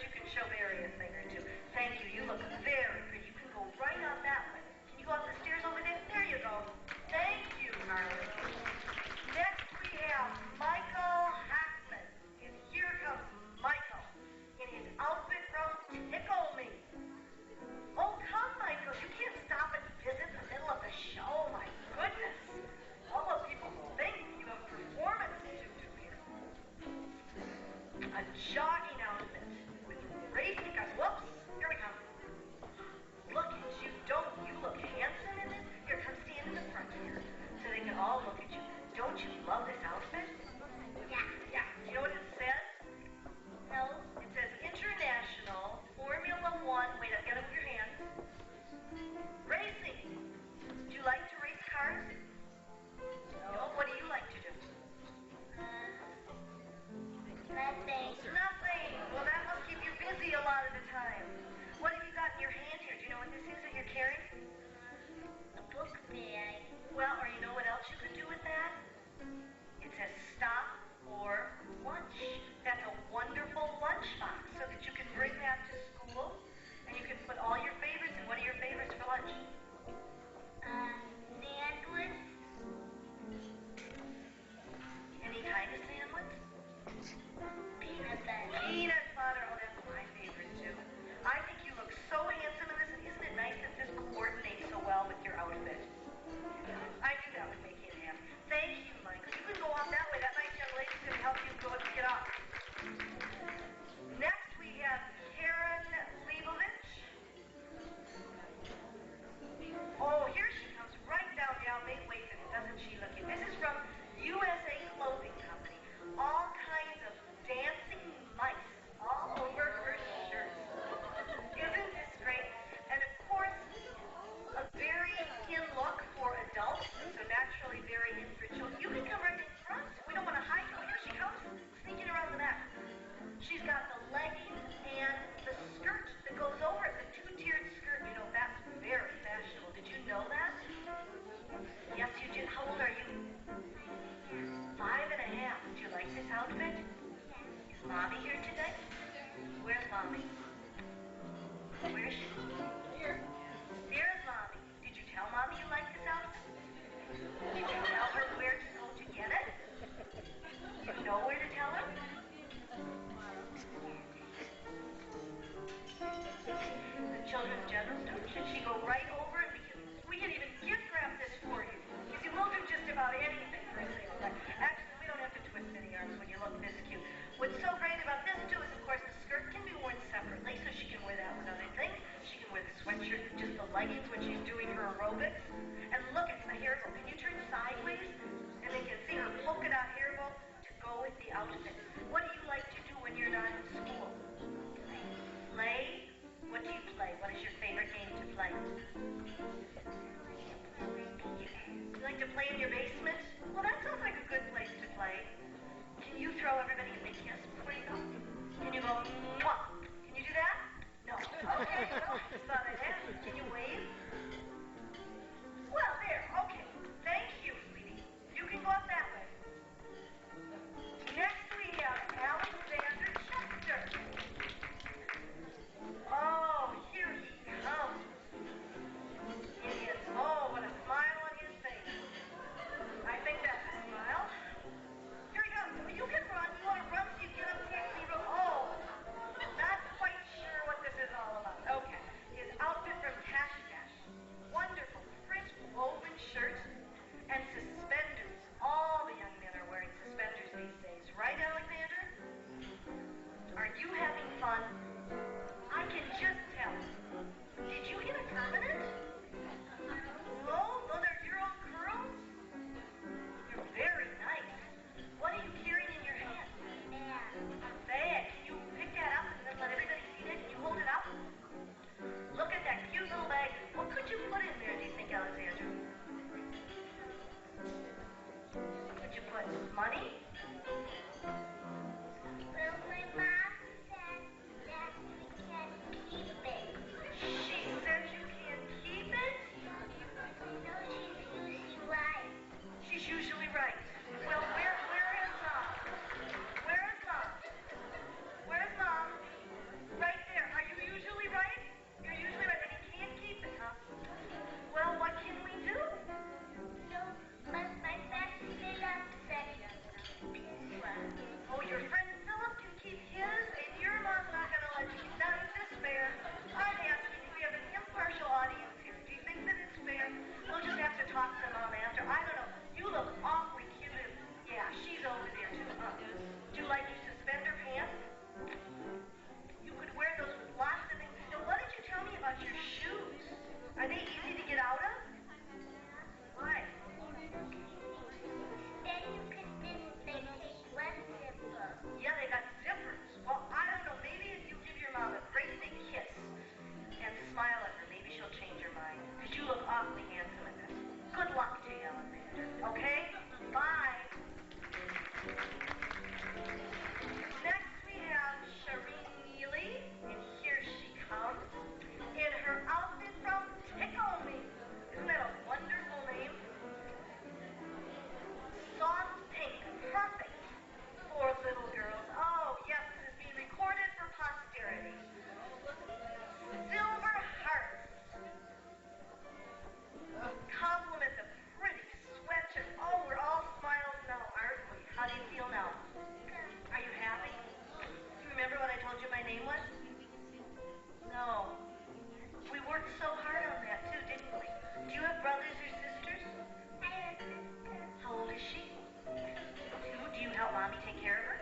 you can show Barry a thing or two. Thank you. You look very pretty. You can go right on that way. Can you go up the stairs over there? There you go. Thank you, Harlan. Next we have Michael Hackman. And here comes Michael in his outfit from Tickle Me. Oh, come, Michael. You can't stop and visit in the middle of the show. My goodness. What will people think? You have a performance to do here. A jogging outfit with racing cars. Whoops. Here we come. Look at you. Don't you look handsome in this? Here, come stand in the front here so they can all look at you. Don't you love this outfit? Yeah. Do you know what it says? No. It says International Formula One. Wait, get up with your hands. Racing. Do you like to race cars? No. What do you like to do? Nothing. Well, that must keep you busy a lot of the time. What have you got in your hand here? Do you know what this is that you're carrying? A book bag. Well, or you know what else you could do with that? It says stop for lunch. That's a wonderful lunchbox so that you can bring that to school and you can put all your favorites in. What are your favorites for lunch? Sandwich. Any kind of sandwich? Peanut butter. Peanut butter. Oh, that's my favorite too. I think you look so handsome in this, and isn't it nice that this coordinates so well with your outfit? I knew that would make you happy. Thank you, Michael. You can go on that way. That nice young lady's going to help you go and get up. Next, we have Karen Leibovich. Oh, here she comes right down the aisle. Wait a minute. Doesn't she look cute? This is from USA Clothing Company. All kinds of dancing mice all over her shirt. Isn't this great? And of course, a very in look for adults, so naturally very in for children. You can come right in front. We don't want to hide you. Oh, here she comes, sneaking around the back. She's got the leggings and the skirt that goes over it, the two-tiered skirt. You know, that's very fashionable. Did you know that? Yes, you did. How old are you? 5.5. Do you like this outfit? Is Mommy here today? Where's Mommy? Where is she? Here. There's Mommy. Did you tell Mommy you like this outfit? Did you tell her where to go to get it? You know where to tell her? The children's general store. Should she go right over and we can even gift wrap this for you? You see, we'll do just about anything for a sale. But actually, we don't have to twist any arms when you look this cute. What's so great about this too is, of course, the skirt can be worn separately, so she can wear that with other things. She can wear the sweatshirt, just the leggings when she's doing her aerobics. And look, it's the hair bow. Can you turn sideways? And they can see her polka dot hair bow to go with the outfit. What do you like to do when you're not in school? Play? What do you play? What is your favorite game to play? You like to play in your basement? Well, that sounds like a good place to play. Can you throw everybody a big kiss before you go? Can you go, mwah? Can you do that? No. Okay, well, I just thought I'd ask. Can you wave? Well, there. Okay. Thank you, sweetie. You can go up that way. Next we have Alexander Chester. Oh, here he comes. Oh, what a smile on his face. I think that's a smile. Here he comes. You can run. You want to run so you get up to the road. Oh, taking care of her?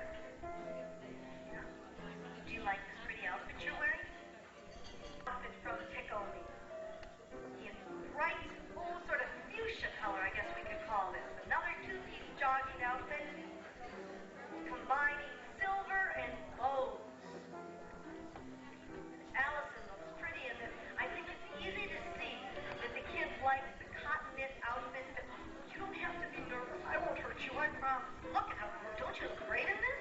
Yeah. Do you like this pretty outfit you're wearing? Outfit from Piccoli. In bright, sort of fuchsia color, I guess we could call this. Another two-piece jogging outfit, combining silver and bows. Allison looks pretty in this. I think it's easy to see that the kids like the cotton knit outfit. But you don't have to be nervous. I won't hurt you, I promise. Look at how, don't you look great in this?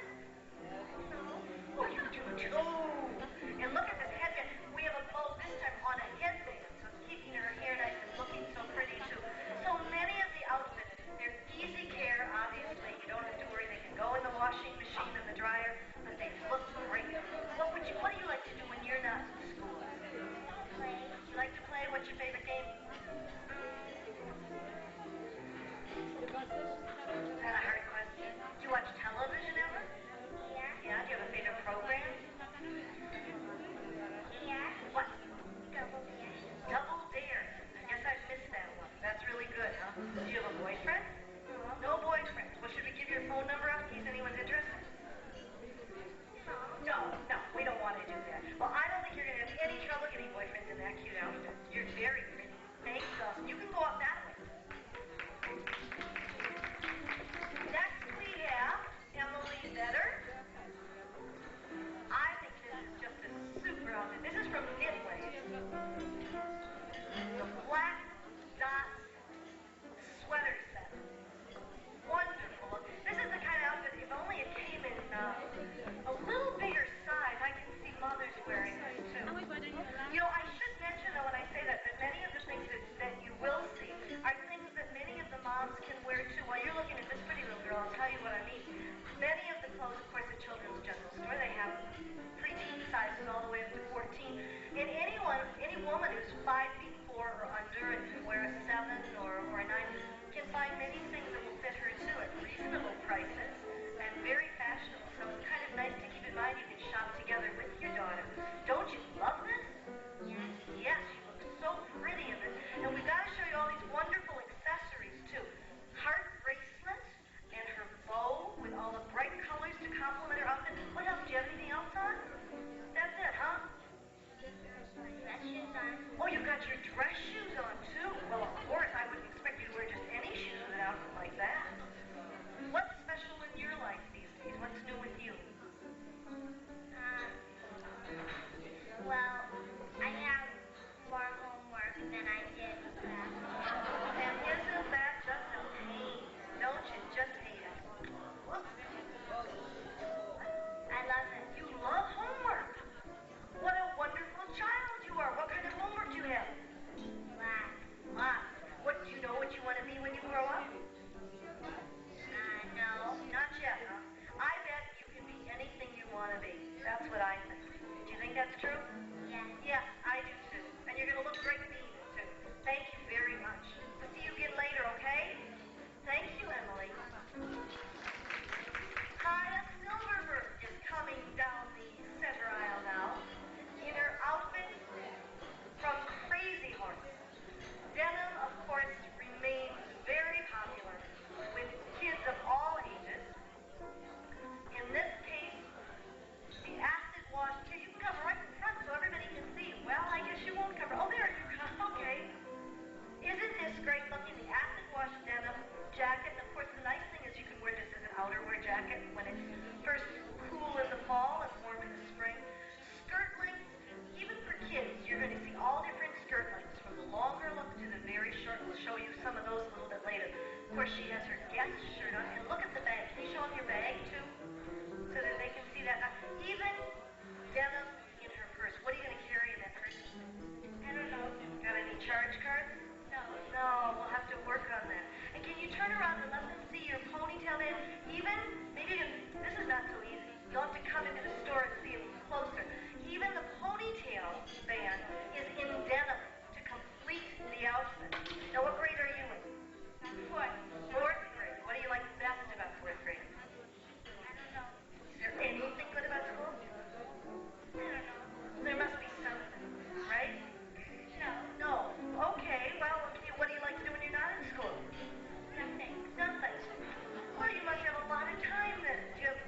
Oh, you do too. Oh, and look at this headband. We have a bow this time on a headband, so it's keeping her hair nice and looking so pretty too. So many of the outfits, they're easy care, obviously. You don't have to worry. They can go in the washing machine and the dryer, but they look great. What do you like to do when you're not in school? Play. You like to play? What's your favorite game? Is that a hard question? Do you watch television ever? Yeah. Yeah, do you have a favorite program? Yeah. What? Double dare. Double Dare. I guess I've missed that one. That's really good, huh? Do you have a boyfriend? No boyfriend. Well, should we give your phone number out in case anyone's interested? No, we don't want to do that. Well, I don't think you're going to have any trouble getting boyfriends in that cute outfit. You're very pretty. Thanks, Dawson. You can go up that way. Next we have Emily Vetter. I think this is just a super outfit. This is from Knitways. The black dot sweater set. Wonderful. This is the kind of outfit, if only it came in a little bigger size, I can see mothers wearing this too. You know, I should mention though when I say that many of the things that you will see are things that many of the moms can wear too. While you're looking at this pretty little girl, I'll tell you what I mean. Many of the clothes, of course, at Children's General Store, they have preteen sizes all the way up to 14. And any woman who's 5'4" or under and can wear a 7 or a 9 can find many things that will fit her too at reasonable prices and very fashionable. So it's kind of nice to keep in mind you can shop together with your daughter. Don't you love this? Yes. Yes, she looks so pretty in this. And we've got to show you all these wonderful accessories too. Heart bracelet and her bow with all the bright colors to complement her outfit. What else? Do you have anything else on? That's it, huh? Dress shoes on. Oh, you've got your dress shoes on too. Well, of course, I wouldn't expect you to wear just any shoes with an outfit like that. What's special in your life these days? What's new with you? Well, I have more homework than I did last week. And isn't that just a pain? Don't you just hate it? Whoops. I love it. You love homework. What a wonderful child you are. What kind of homework do you have? Black. Lots. What do you know what you want to be when you grow up? No. Not yet, huh? I bet you can be anything you want to be. That's what I think. Do you think that's true? Yes. Yes, I do too. And you're going to look great being it too. Thank you very much. So see you again later, okay? Thank you, Emily. Kaya Silverberg is coming down the center aisle now in her outfit from Crazy Horse. Denim, of course, remains very popular with kids of all ages. In this case, the acid wash. Here, you can come right in front so everybody can see. Well, I guess you won't cover. Oh, there you come. Okay. Isn't this great looking? The acid wash denim jacket. And of course, the nice thing is you can wear this as an outerwear jacket when it's first cool in the fall and warm in the spring. Skirt lengths, even for kids, you're going to see all different skirt lengths, from the longer look to the very short. We'll show you some of those a little bit later. Of course, she has her guest shirt on. And look at the bag. Can you show them your bag, too? So that they can see that. Now, even denim in her purse. What are you going to carry in that purse? I don't know. Got any charge cards? No. No, we'll have to work on that. And can you turn around and let them see your ponytail band? Even, maybe this is not so easy. You'll have to come into the store and see it closer. Even the ponytail band is in denim to complete the outfit. Now, what grade are you in? Fourth. Fourth grade. What do you like best about fourth grade? I don't know. Is there anything good about school? I don't know. There must be something, right? No. No. Okay, well, what do you like to do when you're not in school? Nothing. Nothing. Well, you must have a lot of time then. Do you have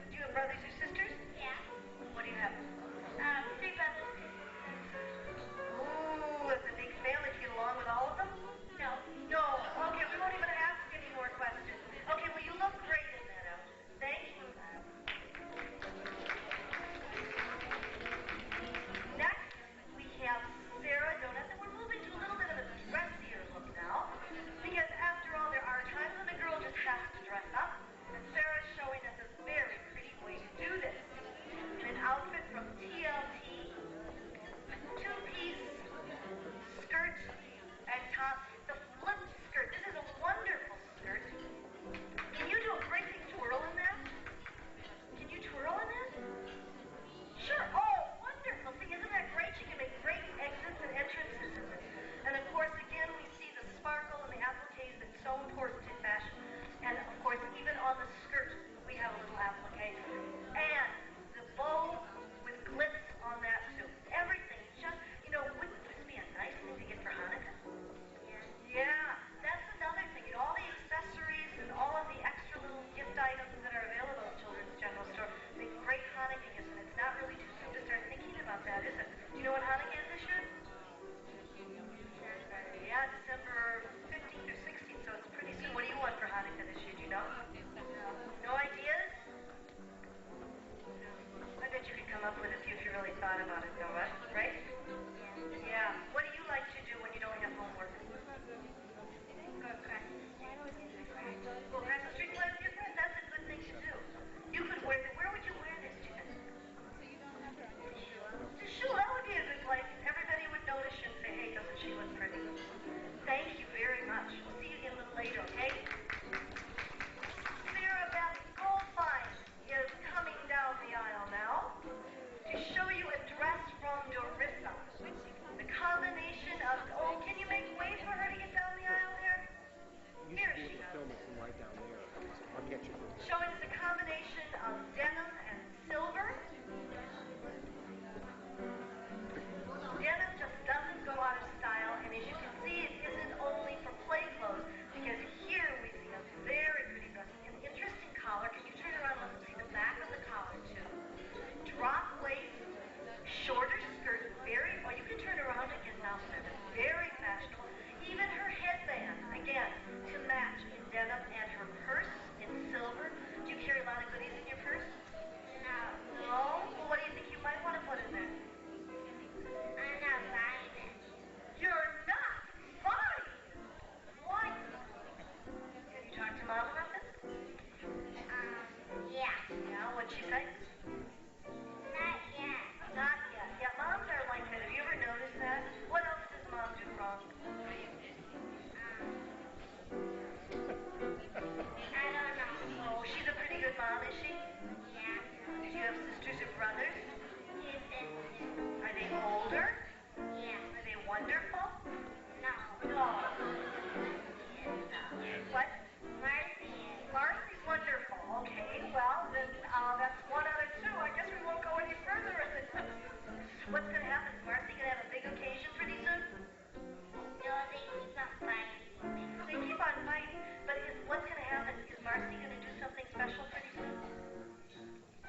Marcy going to do something special pretty soon?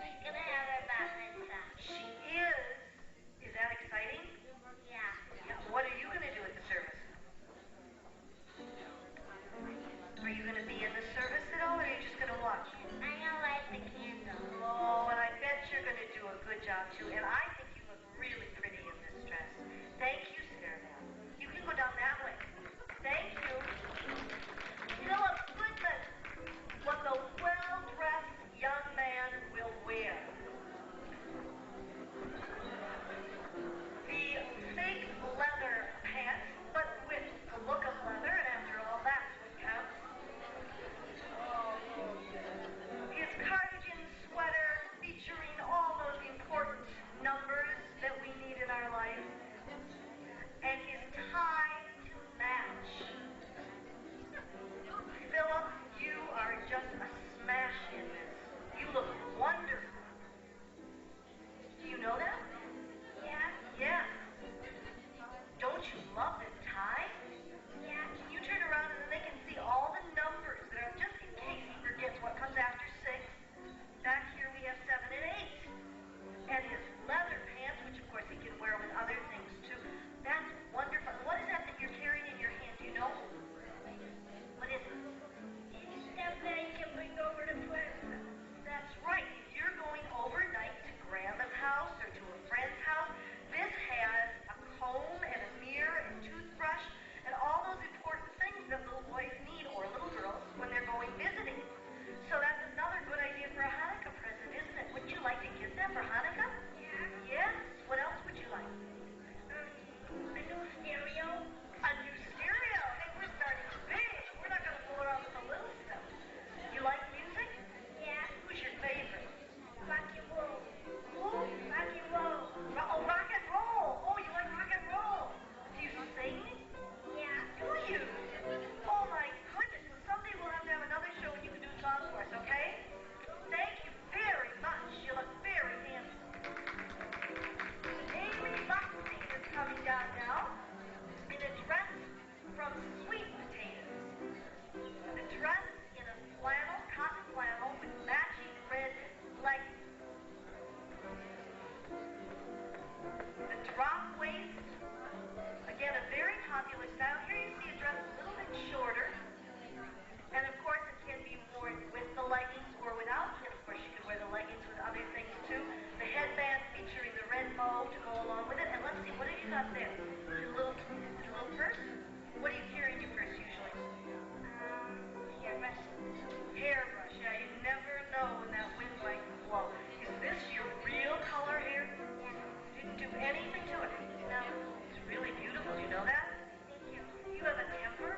She's gonna have her bat mitzvah. She is. Is that exciting? Yeah. Yeah. What are you going to do at the service? Are you going to be in the service at all, or are you just going to watch? I'm gonna light the candle. Oh, and I bet you're going to do a good job, too. And I think you look really pretty in this dress. Thank you, Sarah Beth. You can go down that way. Thank you. Philip Goodman, what the well-dressed young man will wear. The fake leather pants, but with the look of leather, and after all, that's what counts. His cardigan sweater featuring all those important numbers that we need in our life. And his tie to match. Philip, you are just a smash in this. You look wonderful. Do you know that? Yeah. Yeah. Don't you love this tie? Yeah. Can you turn around and then they can see all the numbers that are, just in case he forgets what comes after 6. Back here we have 7 and 8. And his leather pants, which of course he can wear with other things too. That's wonderful. What is that you're carrying in your hand? Do you know? What is it? It's stuff that I can bring over to friends. That's right. If you're going overnight to Grandma's house or to a friend's house, this has a comb and a mirror and toothbrush and all those important things that little boys need, or little girls, when they're going visiting. So that's another good idea for a Hanukkah present, isn't it? Wouldn't you like to get that for Hanukkah? Yeah. Yes. What else would you like? A new stereo. A new stereo. Hey, we're starting big. We're not going to fool around with the little stuff. You like music? Yeah. Who's your favorite? Rock and roll. Who? Rock and roll. Oh, rock and roll. Oh, you like rock and roll. Do you sing? Yeah. Do you? Oh, my goodness. Well, someday we'll have to have another show and you can do a song for us, okay? Thank you very much. You look very handsome. Amy Buxton is coming down now in a dress from Sweet Potatoes. The dress in a flannel, cotton flannel, with matching red leggings. The drop waist, again, a very popular style. Here you see a dress a little bit shorter. And of course it can be worn with the leggings or without. And of course you can wear the leggings with other things too. The headband featuring the red bow to go along with it. And let's see, what have you got there? Is it a little purse? What do you carry in your purse usually? Hairbrush. Hairbrush. Yeah, you never know when that wind might blow. Is this your real color hair? Yeah. Didn't do anything to it. No. It's really beautiful. Do you know that? Thank you. You have a temper?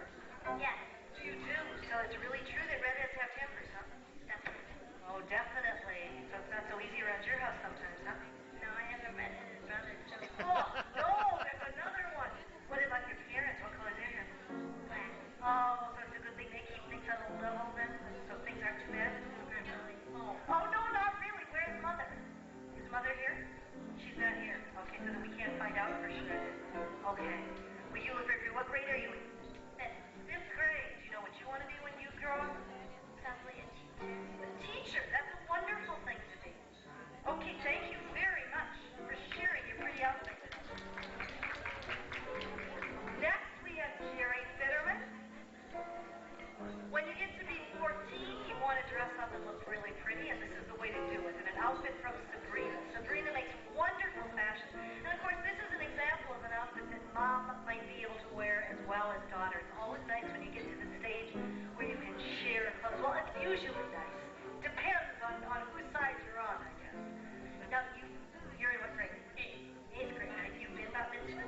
Yes. You do. So it's really true that redheads have tempers, huh? Definitely. Oh, definitely. So it's not so easy around your house sometimes, huh? No, I have a redheaded brother too. Oh, no, there's another one. What about your parents? What color is their hair? Black. Oh, so it's a good thing they keep things on a level then, so things aren't too bad? Not really. Oh, no, not really. Where's Mother? Is Mother here? She's not here. Okay, so then we can't find out for sure. Okay. Well, you look very good. What grade are you in? Fifth grade. Do you know what you want to be when you grow up? Probably a teacher. A teacher. That's a wonderful thing to be. Okay, thank you very much for sharing your pretty outfit with us. Next, we have Jerry Fitterman. When you get to be 14, you want to dress up and look really pretty, and this is the way to do it. And an outfit from Sabrina. Sabrina makes wonderful fashions. And of course, this is an example of an outfit that mom might be able to wear as well as daughter. It's always nice when you get to the stage where you can share clothes. Well, it's usually nice. Depends on whose side you're on, I guess. Now, you're in what grade? Eighth grade. Have you been bat mitzvah?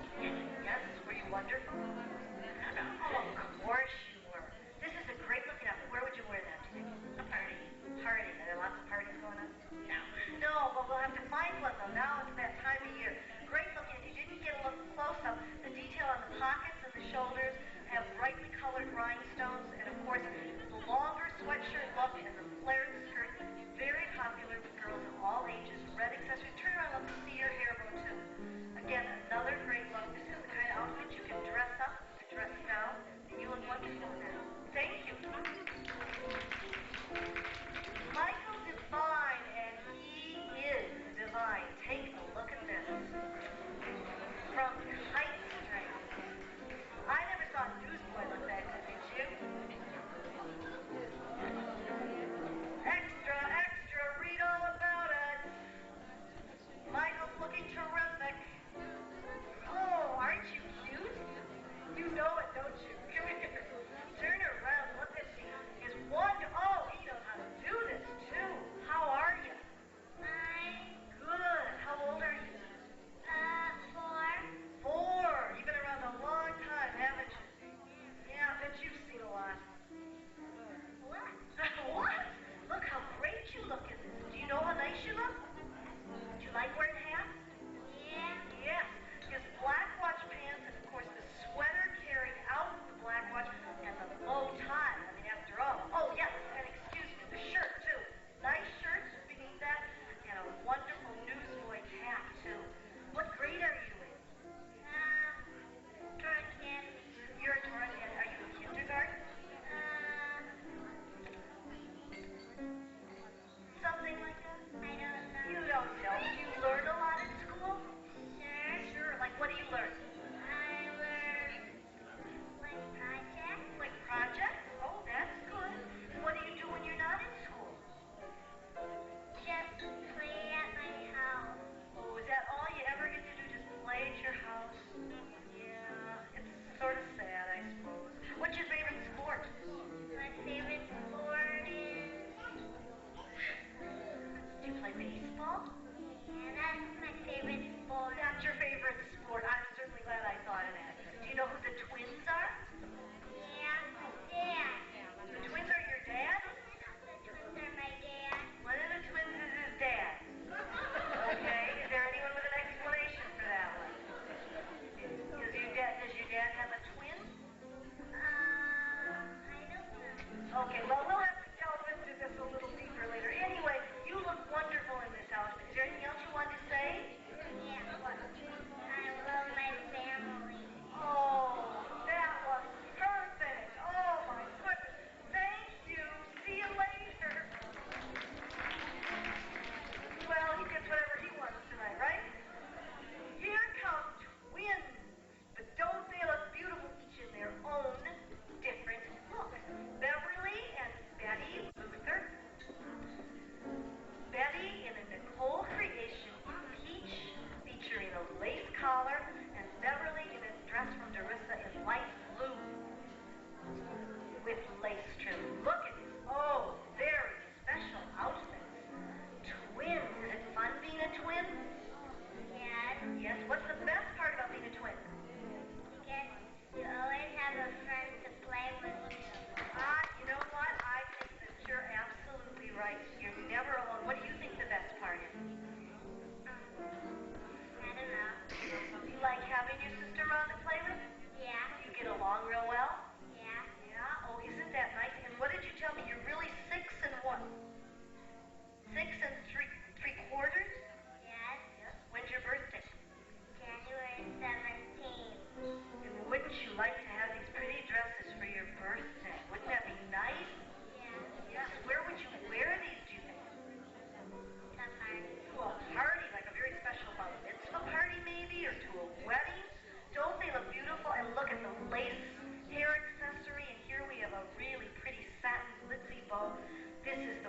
Yes. Were you wonderful? Oh, of course you were. This is a great looking outfit. Where would you wear that, do you think? A party. Party. Are there lots of parties going on? No. No, but we'll have to find one though. Now it's that time of year. Great looking. You didn't get a look close up. The detail on the pockets and the shoulders have brightly colored rhinestones, and of course the longer sweatshirt look and the flared skirt, very popular with girls of all ages. Red accessories. Turn around, let me see your hair bow too. Again, another great look. This is the kind of outfit you can dress up or dress down, and you look wonderful in that. Thank you.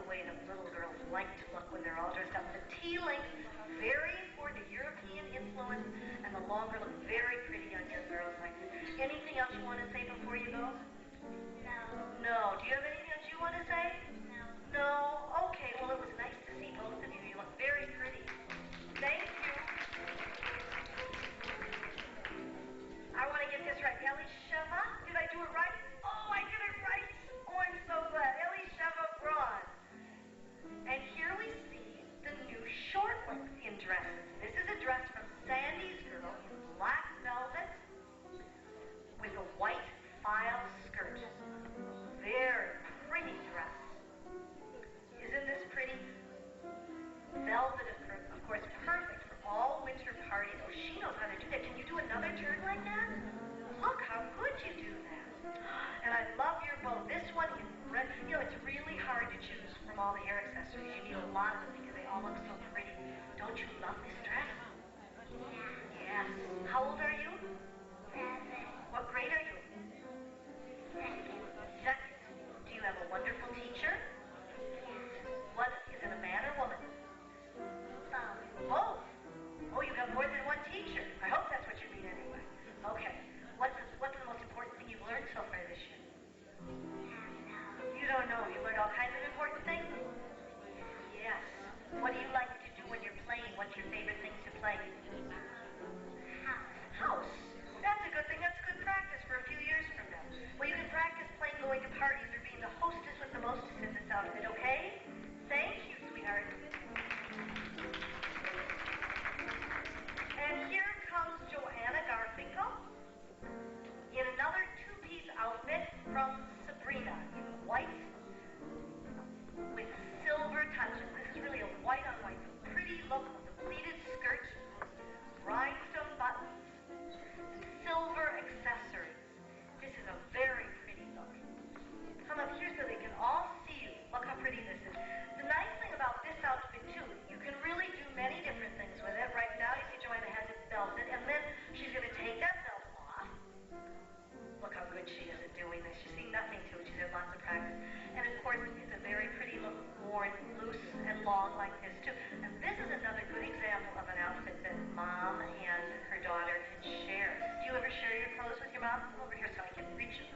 way that little girls like to look when they're all dressed up. The T-length, very important, the European influence, and the longer look very pretty on young girls like this. Anything else you want to say before you go? No. No. Do you have anything else you want to say? No. No? Okay, well, it was nice to see both of you. You look very pretty. Thank you. I want to get this right. Elisheva, did I do it right? Oh, I did it right. Oh, I'm so glad. Elisheva Braun. And here we see the new short length in dresses. This is a dress from Sandy's Girl in black velvet with a white file skirt. Very pretty dress. Isn't this pretty? Velvet, of course, perfect for all winter parties. Oh, she knows how to do that. Can you do another turn like that? Look how good you do that. And I love your bow. This one in red. You know, it's really hard to choose from all the hair accessories. You need a lot of them because they all look so pretty. Don't you love this dress? Yeah. Yes. How old are you? 7. What grade are you? 2nd. Second. Do you have a wonderful teacher? Yeah. What, is it a man or woman? Both. Both. Oh, you got more than one teacher. I hope that's what you mean anyway. Okay. What's the most important thing you've learned so far this year? You don't know. You learned all kinds of important things? Yes. What do you like to do when you're playing? What's your favorite thing to play? House. That's a good thing. That's good practice for a few years from now. Well, you can practice playing going to parties or being the hostess with the mostest in this outfit, okay? Thank you, sweetheart. And here comes Joanna Garfinkel in another two-piece outfit from Sabrina in white with silver touches. This is really a white on white. The pretty look of the pleated skirt, rhinestone buttons, and silver accessories. This is a very pretty look. Come up here so they can all see you. Look how pretty this is. The nice thing about this outfit, too, you can really do many different things with it. Right now, you see Joanna has it belted, and then she's going to take that belt off. Look how good she is at doing this. You see nothing to it. She's had lots of practice. And, of course, it's a very pretty look, worn loose and long like this, too. And this is another good example of an outfit that Mom and her daughter can share. Do you ever share your clothes with your mom? Come over here so I can reach you.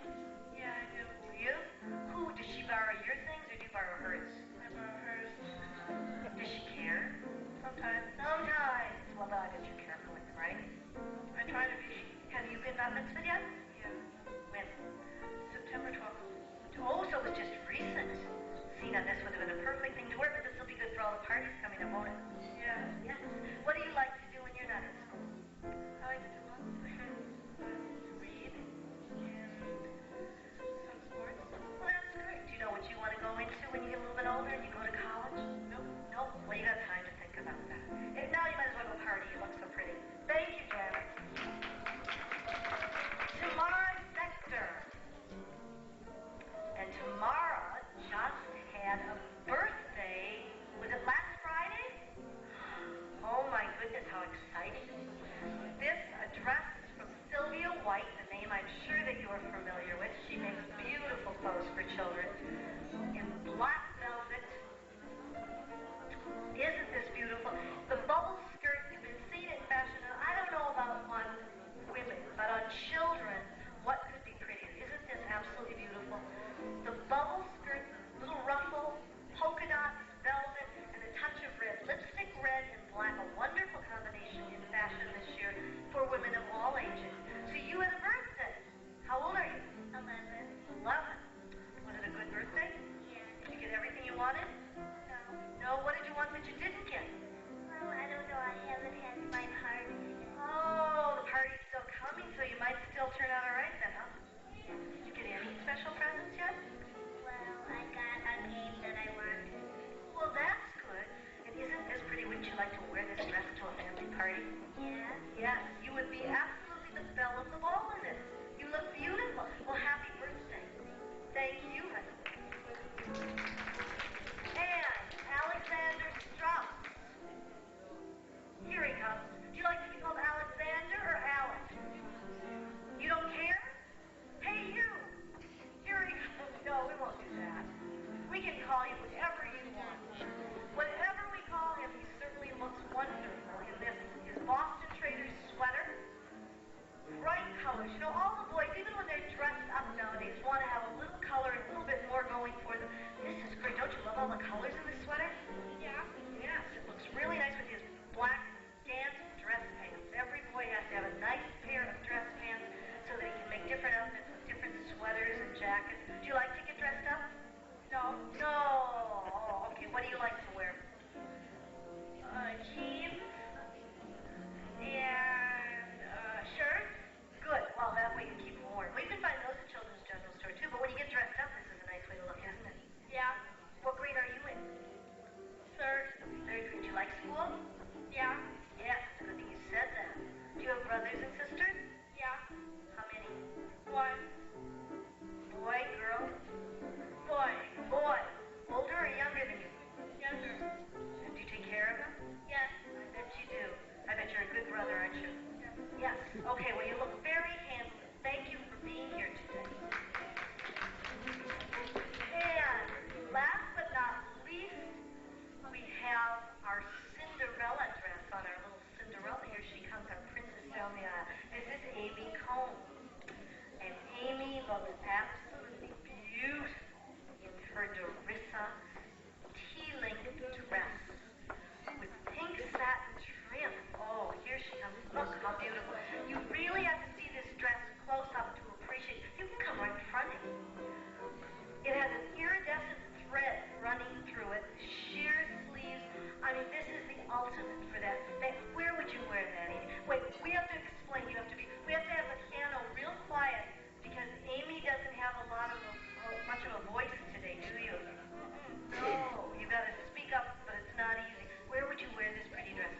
Yeah, I do. Do you? Who? Does she borrow your things or do you borrow hers? I borrow hers. Does she care? Sometimes. Sometimes. Well, I bet you're careful with them, right? I try to be. Have you been bat mitzvahed yet? Yeah. When? September 12th. Oh, so it was just recent. See, now this would have been a perfect thing to wear, but this will be good for all the parties coming up, won't it? Yeah. Yes. What do you like to do when you're not in school? I like to do lots of things. Read and some sports. Well, that's great. Do you know what you want to go into when you get a little bit older and you go to college? Nope. No? Well, you got time to think about that. And now you might as well go party. You look so pretty. Thank you, Janet. Tamara Sector. And Tamara just had a birthday. Was it last Friday? Oh my goodness, how exciting. This dress is from Sylvia White, the name I'm sure that you are familiar with. She makes beautiful clothes for children in black velvet. Isn't this beautiful? The bubble skirt, you've been seen in fashion. Now, I don't know about on women, but on children, what could be prettier? Isn't this absolutely beautiful? The bubble skirt, the little ruffle, polka dots, velvet, and a touch of red. Lipstick red and black, a wonderful combination in fashion this year for women of all ages. So you had a birthday. How old are you? 11. 11. Was it a good birthday? Yeah. Did you get everything you wanted? No. No, what did you want that you didn't get? Well, I don't know. I haven't had my party. Oh, the party's still coming, so you might still turn out all right then, huh? Did you get any special presents yet? Well, I got a game that I wanted. Well, that's good. And isn't this pretty? Wouldn't you like to wear this dress to a family party? Yeah. Yes, you would be absolutely the belle of the ball in this. You look beautiful. Well, happy birthday. Thank you, honey. And Alexander Strauss. Here he comes. Do you like to be called Alexander or Alex? You don't care? Hey, you. Here he comes. No, we won't do that. We can call you whatever you colors. You know, all the boys, even when they're dressed up nowadays, want to have a little color and a little bit more going for them. This is great. Don't you love all the colors in this sweater? Yeah. Yes, it looks really nice with his black dance dress pants. Every boy has to have a nice pair of dress pants so that he can make different outfits with different sweaters and jackets. Do you like to get dressed up? No. No. Oh, okay. What do you like to wear? Jeans and shirt. Good. Well, that way you keep them warm. Well, you can find those at Children's General Store, too. But when you get dressed up, this is a nice way to look, isn't it? Yeah. What grade are you in? Third. Third grade. Do you like school? Yeah. Yes. It's a good thing you said that. Do you have brothers and sisters? Yeah. How many? One. Boy, girl? Boy. Boy. Older or younger than you? Younger. And do you take care of them? Yes. I bet you do. I bet you're a good brother, aren't you? Yes. Okay, well, you look very handsome. Thank you for being here today. And last but not least, we have our Cinderella dress on our little Cinderella. Here she comes, our princess down the aisle. This is Amy Cohn. And Amy looks absolutely beautiful in her Dorissa tea-linked dress with pink satin trim. Oh, here she comes. Look how beautiful. You really have to see this dress close up to appreciate it. You can come right in front of me. It has an iridescent thread running through it, sheer sleeves. I mean, this is the ultimate for that. Where would you wear that, Amy? Wait, we have to explain. We have to have the piano real quiet because Amy doesn't have much of a voice today, do you? No, you got to speak up, but it's not easy. Where would you wear this pretty dress?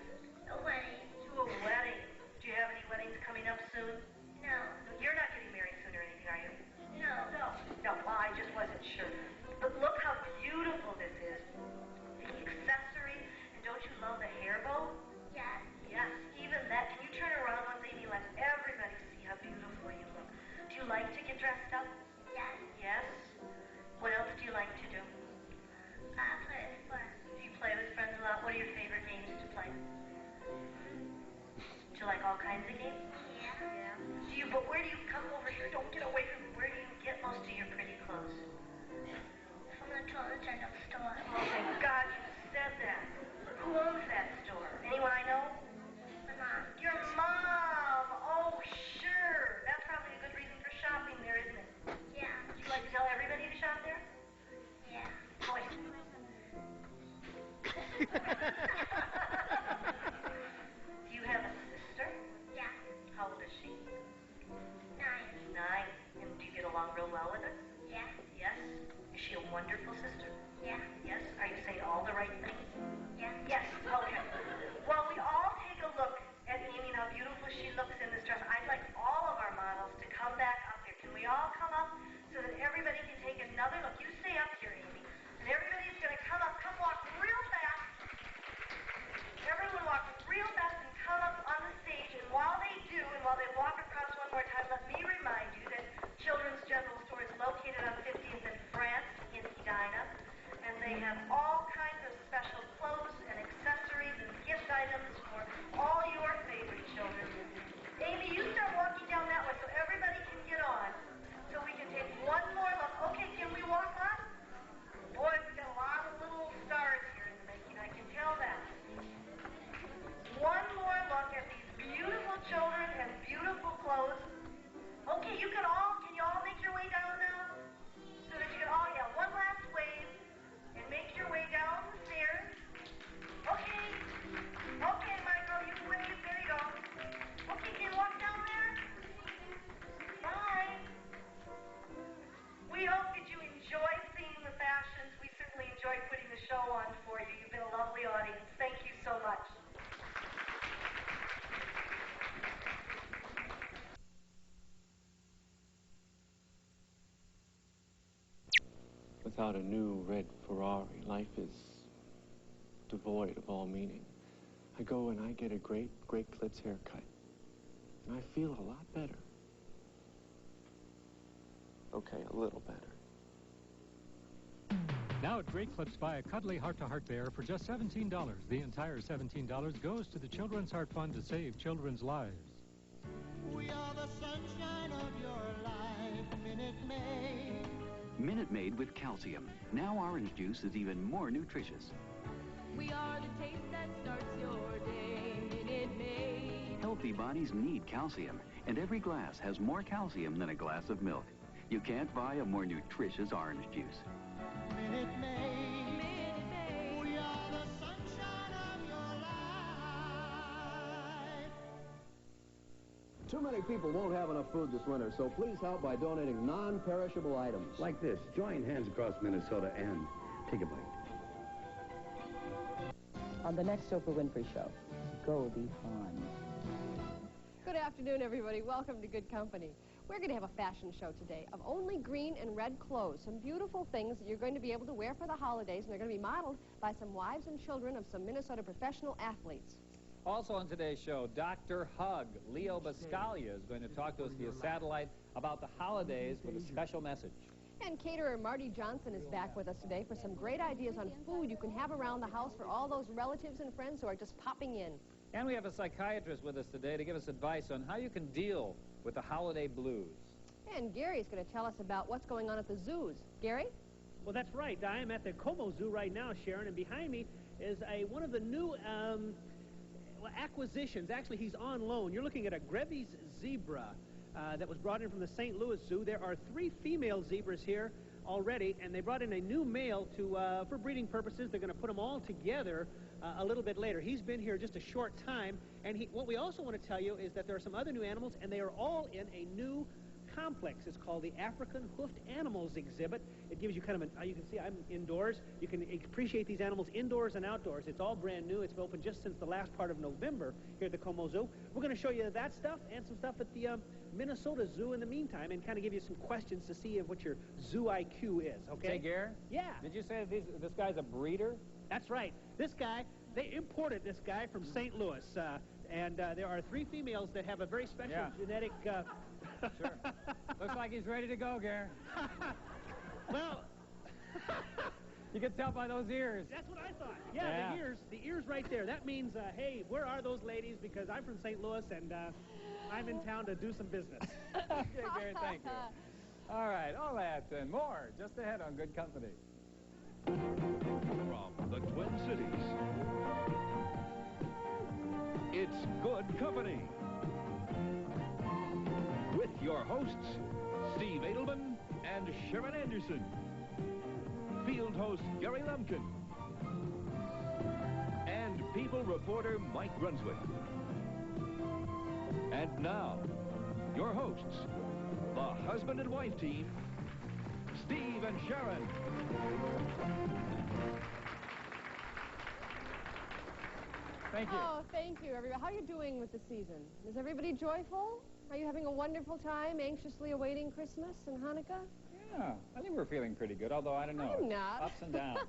A wedding. To a wedding. Do you have any weddings coming up soon? No. You're not getting married soon or anything, are you? No. No, well, I just wasn't sure. But look how beautiful this is. The accessories, and don't you love the hair bow? Yes. Yes, even that. Can you turn around once, Amy? Let everybody see how beautiful you look. Do you like to get dressed up? Yes. Yes. What else do you like to do? Play with friends. Do you play with friends a lot? What are your favorite games to play? Do you like all kinds of games? Yeah. Yeah. But where do you come over here? Don't get away from me. Where do you get most of your pretty clothes? From the Torah general store. Oh, thank God you said that. Who owns that store? Anyone I know? My mom. Your mom. Oh, sure. That's probably a good reason for shopping there, isn't it? Yeah. Would you like to tell everybody to shop there? Yeah. Boy. Do you have a sister? Yeah. How old is she? 9. 9. And do you get along real well with her? Yeah. Yes. Is she a wonderful sister? Yeah. Yes. Are you saying all the right things? Yeah. Yes. Okay. Well, we all take a look at Amy and how beautiful she looks in this dress. I'd like all of our models to come back up here. Can we all come up so that everybody can take another look? You stay up here, Amy. And everybody's going to come up. Come walk real fast. Everyone walk real fast and come up on the stage. And while they do, and while they walk across one more time, let me remind you that Children's General Store is located on 50th and France in Edina. And they have all kinds of special clothes and accessories and gift items for all your favorite children. Amy, you start walking down that way so everybody can get on. So we can take one more look. Okay, can we walk on? Boy, we got a lot of little stars here in the making. I can tell that. One more look at these beautiful children and beautiful clothes. Okay, can you all make your way down now? So that you can all, one last wave and make your way down the stairs. Okay, Michael, you wave, there you go. Okay, can you walk down there? Bye. We hope that you enjoy seeing the fashions. We certainly enjoyed putting the show on for you. You've been a lovely audience. Thank you so much. Without a new red Ferrari, life is devoid of all meaning. I go and I get a great Klitz haircut, and I feel a lot better. Okay, a little better. Now at Great Clips, buy a cuddly heart-to-heart bear for just $17. The entire $17 goes to the Children's Heart Fund to save children's lives. We are the sunshine of your life, Minute Maid. Minute Maid with calcium. Now orange juice is even more nutritious. We are the taste that starts your day, Minute Maid. Healthy bodies need calcium, and every glass has more calcium than a glass of milk. You can't buy a more nutritious orange juice. Minute Maid. Minute Maid. We are the sunshine of your life. Too many people won't have enough food this winter, so please help by donating non-perishable items. Like this. Join hands across Minnesota and take a bite. On the next Oprah Winfrey Show, go be fun. Good afternoon, everybody. Welcome to Good Company. We're going to have a fashion show today of only green and red clothes, some beautiful things that you're going to be able to wear for the holidays, and they're going to be modeled by some wives and children of some Minnesota professional athletes. Also on today's show, Dr. Hug, Leo Biscaglia, is going to talk to us via satellite about the holidays with a special message. And caterer Marty Johnson is back with us today for some great ideas on food you can have around the house for all those relatives and friends who are just popping in. And we have a psychiatrist with us today to give us advice on how you can deal with the holiday blues. And Gary's going to tell us about what's going on at the zoos. Gary? Well, that's right. I am at the Como Zoo right now, Sharon, and behind me is one of the new acquisitions. Actually, he's on loan. You're looking at a Grevy's zebra that was brought in from the St. Louis Zoo. There are 3 female zebras here already, and they brought in a new male for breeding purposes. They're going to put them all together a little bit later. He's been here just a short time, and what we also want to tell you is that there are some other new animals, and they are all in a new complex. It's called the African Hoofed Animals Exhibit. It gives you kind of you can see I'm indoors. You can appreciate these animals indoors and outdoors. It's all brand new. It's open just since the last part of November here at the Como Zoo. We're going to show you that stuff and some stuff at the Minnesota Zoo in the meantime, and kind of give you some questions to see what your zoo IQ is, okay? Hey, Gary? Yeah. Did you say this guy's a breeder? That's right. This guy, they imported this guy from St. Louis, and there are 3 females that have a very special genetic... Sure. Looks like he's ready to go, Gary. Well... You can tell by those ears. That's what I thought. Yeah, the ears right there. That means, hey, where are those ladies? Because I'm from St. Louis, and I'm in town to do some business. Okay, Gary, thank you. All right, all that and more just ahead on Good Company. From the Twin Cities, it's Good Company. With your hosts, Steve Edelman and Sharon Anderson. Field host Gary Lumpkin. And People reporter Mike Brunswick. And now, your hosts, the husband and wife team, Steve and Sharon. Thank you. Oh, thank you, everybody. How are you doing with the season? Is everybody joyful? Are you having a wonderful time, anxiously awaiting Christmas and Hanukkah? Yeah, I think we're feeling pretty good, although I don't know. I'm not. Ups and downs.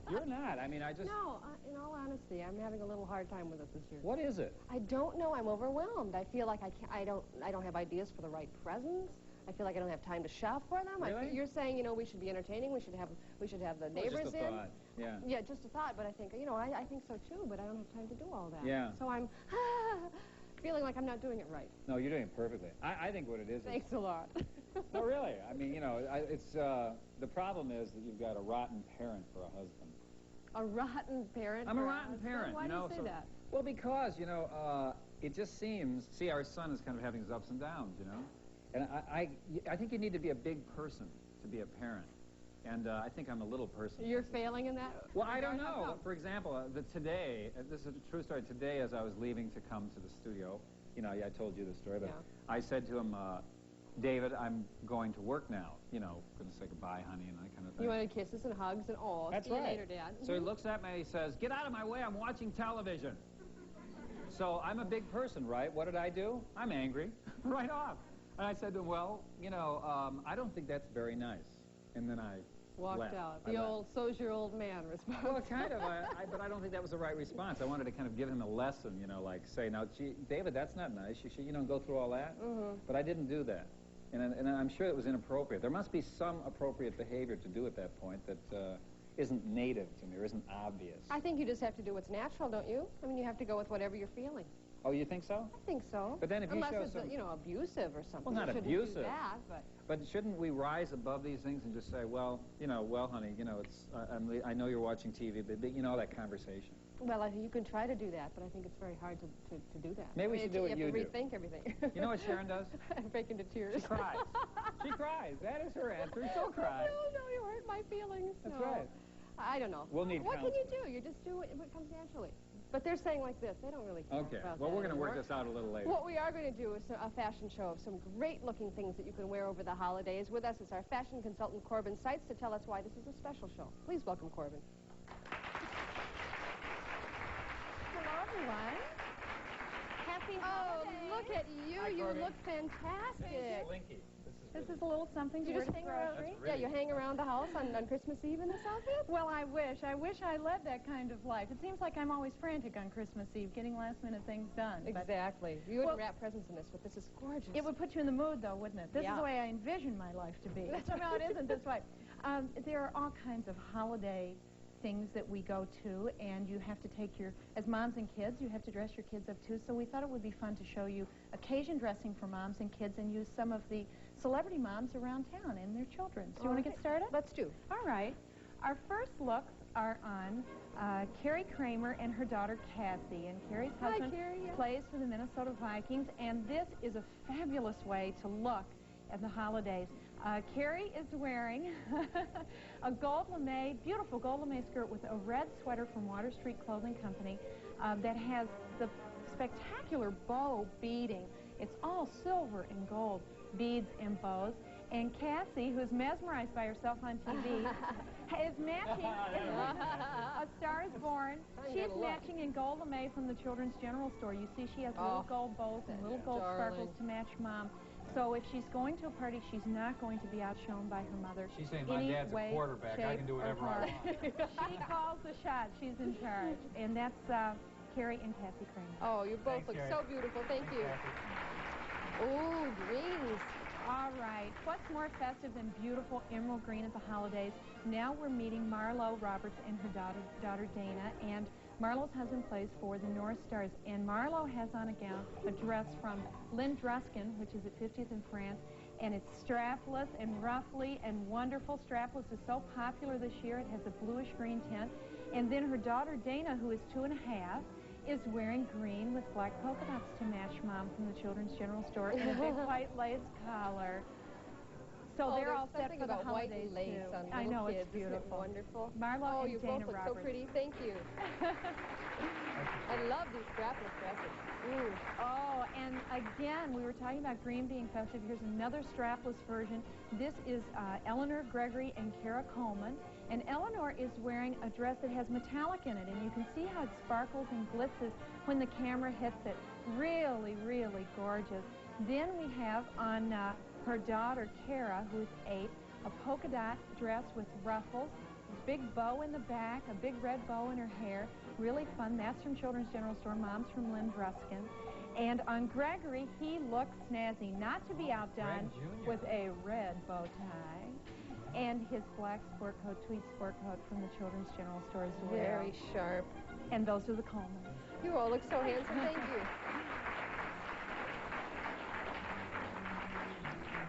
You're not. I mean, I just... No, in all honesty, I'm having a little hard time with it this year. What is it? I don't know. I'm overwhelmed. I feel like I don't have ideas for the right presents. I feel like I don't have time to shop for them. Really? You're saying, you know, we should be entertaining. We should have the neighbors just a thought. Yeah. Yeah, just a thought. But I think, you know, I think so too. But I don't have time to do all that. Yeah. So I'm feeling like I'm not doing it right. No, you're doing it perfectly. I think what it is... Thanks a lot. No, really. I mean, you know, it's the problem is that you've got a rotten parent for a husband. A rotten parent? I'm a rotten parent. Why do you say that? Well, because, you know, it just seems... See, our son is kind of having his ups and downs, you know? And I think you need to be a big person to be a parent. And I think I'm a little person. You're failing in that? Well, I don't know. For example, today, this is a true story. Today, as I was leaving to come to the studio, you know, I told you the story, but I said to him, David, I'm going to work now. You know, going to say goodbye, honey, and that kind of thing. You wanted kisses and hugs and all. That's See right. you later, Dad. So he looks at me and he says, get out of my way, I'm watching television. So I'm a big person, right? What did I do? I'm angry, right off. And I said to him, well, you know, I don't think that's very nice. And then I walked out. The old so's your old man response. Well, kind of, but I don't think that was the right response. I wanted to kind of give him a lesson, you know, like say, now, gee, David, that's not nice. You should, you know, go through all that. But I didn't do that. And I'm sure it was inappropriate. There must be some appropriate behavior to do at that point that isn't native to me or isn't obvious. I think you just have to do what's natural, don't you? I mean, you have to go with whatever you're feeling. Oh, you think so? I think so. But then if you Unless show it's, some... you know, abusive or something. Well, not you shouldn't abusive. do that, but... But shouldn't we rise above these things and just say, well, honey, it's, I know you're watching TV, but you know that conversation. Well, you can try to do that, but I think it's very hard to do that. Maybe we should do what you do. You have to rethink everything. You know what Sharon does? Break into tears. She cries. She cries. That is her answer. She'll cry. No, you hurt my feelings. That's no. right. I don't know. We'll need What counseling. can you do? You just do what comes naturally. But they're saying like this. They don't really care Okay. about Well, that we're going to work anymore. this out a little later. What we are going to do is a fashion show of some great-looking things that you can wear over the holidays. With us is our fashion consultant, Corbin Seitz, to tell us why this is a special show. Please welcome Corbin. Hello, everyone. Happy holidays. Look at you. Hi, You Corbin. look fantastic. Slinky. This is a little something You to just wear hang to around. grocery. Yeah, you hang around the house on Christmas Eve in this outfit? Well, I wish I led that kind of life. It seems like I'm always frantic on Christmas Eve, getting last-minute things done. But Exactly. You wouldn't wrap presents in this, but this is gorgeous. it would put you in the mood, though, wouldn't it? This Yeah. is the way I envision my life to be. No, it isn't this way. There are all kinds of holiday things that we go to, and you have to take as moms and kids, you have to dress your kids up too. So we thought it would be fun to show you occasion dressing for moms and kids and use some of the celebrity moms around town and their children. So you want to get started? Let's do. All right. Our first looks are on Carrie Kramer and her daughter Cassie. And Carrie's husband plays for the Minnesota Vikings, and this is a fabulous way to look at the holidays. Carrie is wearing a gold lame, beautiful gold lame skirt with a red sweater from Water Street Clothing Company that has the spectacular bow beading. It's all silver and gold beads and bows. And Cassie, who's mesmerized by herself on TV, is matching. A Star is Born. She's matching in gold lame from the Children's General Store. You see she has little gold bows and little gold sparkles to match Mom. So if she's going to a party, she's not going to be outshone by her mother. She's saying, my dad's a quarterback. I can do whatever I want. She calls the shots. She's in charge. And that's Carrie and Cassie Kramer. Oh, you both look so beautiful. Thank you. Oh, greens. All right. What's more festive than beautiful emerald green at the holidays? Now we're meeting Marlo Roberts and her daughter Dana. And Marlo's husband plays for the North Stars. And Marlo has on a dress from Lynn Druskin, which is at 50th in France. And it's strapless and ruffly and wonderful. Strapless is so popular this year. It has a bluish-green tint. And then her daughter Dana, who is 2.5, is wearing green with black polka dots to match Mom from the Children's General Store and a big white lace collar. So they're all set for the holidays, white lace too. on I know, kids. it's beautiful. Isn't it wonderful? Marlo and you Dana both look Roberts. so pretty. Thank you. I love these strapless dresses. Ooh. Oh, and again, we were talking about green being festive. Here's another strapless version. This is Eleanor Gregory and Kara Coleman. And Eleanor is wearing a dress that has metallic in it, and you can see how it sparkles and glitzes when the camera hits it. Really, really gorgeous. Then we have on her daughter, Kara, who's 8, a polka dot dress with ruffles, a big bow in the back, a big red bow in her hair. Really fun. That's from Children's General Store. Mom's from Lynn Druskin. And on Gregory, he looks snazzy, not to be outdone, with a red bow tie and his black sport coat, tweed sport coat from the Children's General Store as well. Very sharp. And those are the Colemans. You all look so handsome. Thank you.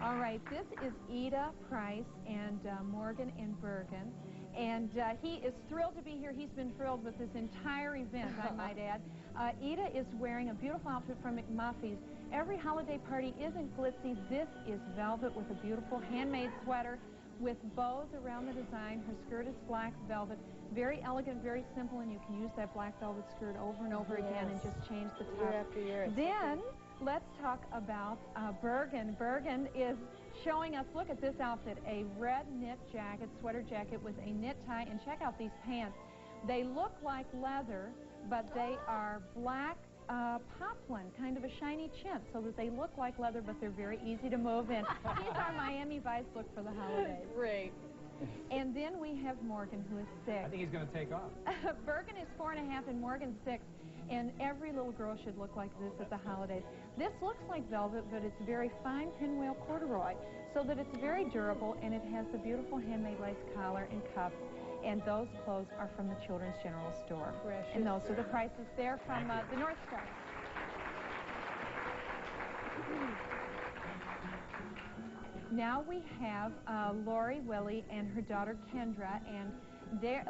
All right, this is Ida Price and Morgan and Bergen. And he is thrilled to be here. He's been thrilled with this entire event, I might add. Ida is wearing a beautiful outfit from McMuffy's. Every holiday party isn't glitzy. This is velvet with a beautiful handmade sweater with bows around the design. Her skirt is black velvet. Very elegant, very simple, and you can use that black velvet skirt over and over again and just change the top. Year after year. Then let's talk about Bergen. Bergen is showing us, look at this outfit, a red knit jacket, sweater jacket with a knit tie, and check out these pants. They look like leather, but they are black poplin, kind of a shiny chintz, so that they look like leather, but they're very easy to move in. He's our Miami Vice look for the holidays. Great. And then we have Morgan, who is 6. I think he's going to take off. Bergen is 4.5 and Morgan's 6. And every little girl should look like this at the holidays. This looks like velvet, but it's very fine pinwheel corduroy, so that it's very durable, and it has the beautiful handmade lace collar and cuffs. And those clothes are from the Children's General Store. Precious. And those are the prices there from the North Star. Now we have Lori Willie and her daughter Kendra, and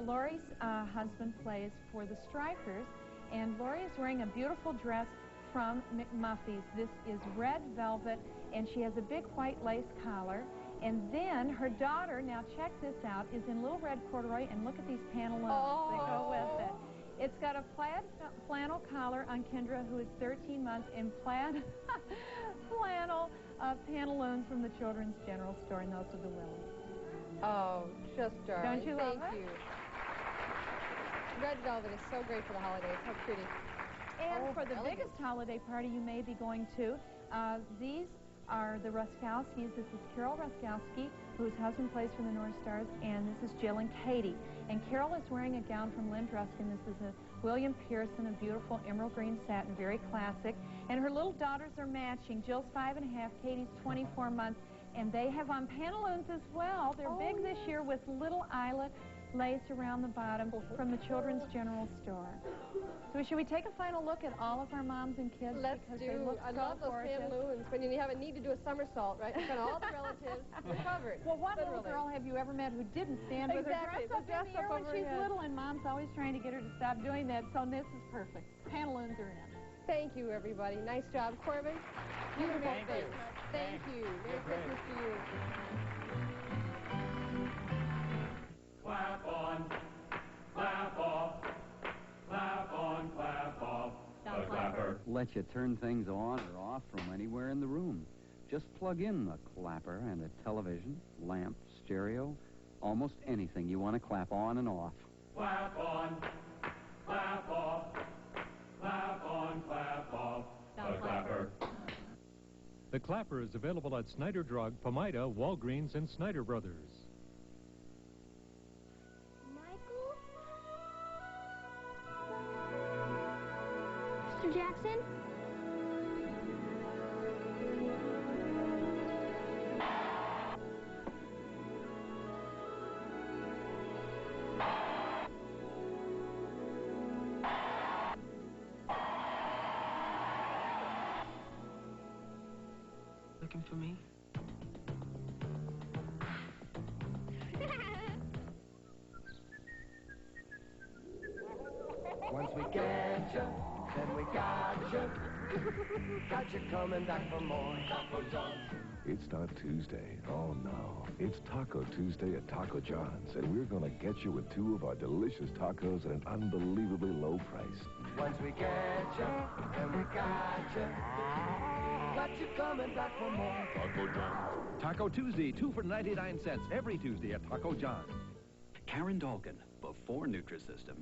Lori's husband plays for the Strikers, and Lori is wearing a beautiful dress from McMuffy's. This is red velvet, and she has a big white lace collar. And then her daughter, now check this out, is in little red corduroy, and look at these pantaloons that go with it. It's got a plaid flannel collar on Kendra, who is 13 months, and plaid flannel pantaloons from the Children's General Store, and those are the Willies. Oh, just darling. Don't you love Thank it? you. Red velvet is so great for the holidays. How pretty. And for the biggest holiday party you may be going to, these are the Ruskowskis. This is Carol Ruskowski, whose husband plays for the North Stars, and this is Jill and Katie. And Carol is wearing a gown from Lynn Druskin. This is a William Pearson, a beautiful emerald green satin, very classic. And her little daughters are matching. Jill's 5½, Katie's 24 months, and they have on pantaloons as well. They're big this year with little eyelet lace around the bottom from the Children's General Store. So should we take a final look at all of our moms and kids? Let's because do. They look I so love those gorgeous. pantaloons. When you have a need to do a somersault, right? You've got all the relatives. You're covered. Well, what little Literally. girl have you ever met who didn't stand with her Exactly. dress up The dress in the air up when over she's her head. little, and Mom's always trying to get her to stop doing that, so this is perfect. Pantaloons are in. Thank you, everybody. Nice job, Corbin. Beautiful Thank things. you. Thank you. Merry Christmas to you. Clap on, clap off, clap on, clap off. The clapper. Let you turn things on or off from anywhere in the room. Just plug in a clapper and a television, lamp, stereo, almost anything you want to clap on and off. Clap on, clap off, clap on, clap off. The clapper. The Clapper is available at Snyder Drug, Pomida, Walgreens, and Snyder Brothers. Mr. Jackson? Looking for me? Once we get you, then we got you. Got you coming back for more. Taco John's. It's not Tuesday. Oh, no. It's Taco Tuesday at Taco John's, and we're going to get you with 2 of our delicious tacos at an unbelievably low price. Once we get you, then we got you. Got you coming back for more. Taco John's. Taco Tuesday, 2 for 99 cents every Tuesday at Taco John's. Karen Dalkin, before Nutrisystem.